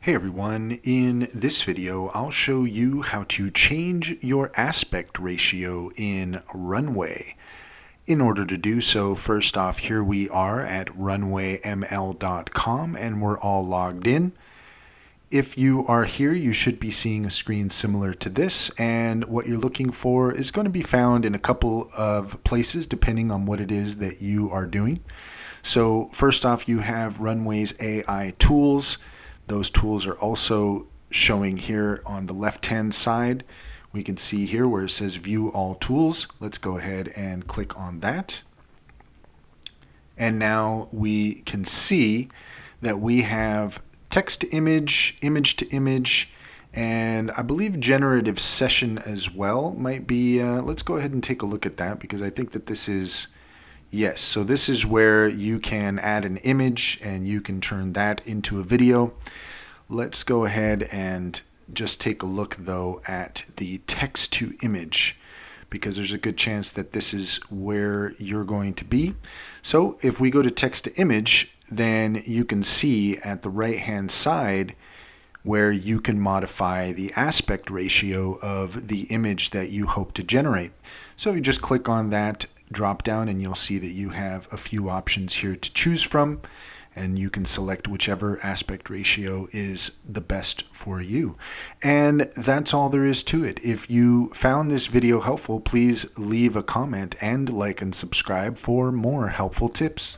Hey everyone, in this video I'll show you how to change your aspect ratio in Runway. In order to do so, first off, here we are at runwayml.com and we're all logged in. If you are here, you should be seeing a screen similar to this, and what you're looking for is going to be found in a couple of places depending on what it is that you are doing. So first off, you have Runway's AI tools. Those tools are also showing here on the left-hand side. We can see here where it says View All Tools. Let's go ahead and click on that. And now we can see that we have text to image, image to image, and I believe generative session as well might be. Let's go ahead and take a look at that because I think that this is, yes, so this is where you can add an image and you can turn that into a video. Let's go ahead and just take a look though at the text to image because there's a good chance that this is where you're going to be. So if we go to text to image, then you can see at the right hand side where you can modify the aspect ratio of the image that you hope to generate. So you just click on that drop down and you'll see that you have a few options here to choose from, and you can select whichever aspect ratio is the best for you. And that's all there is to it. If you found this video helpful, please leave a comment and like and subscribe for more helpful tips.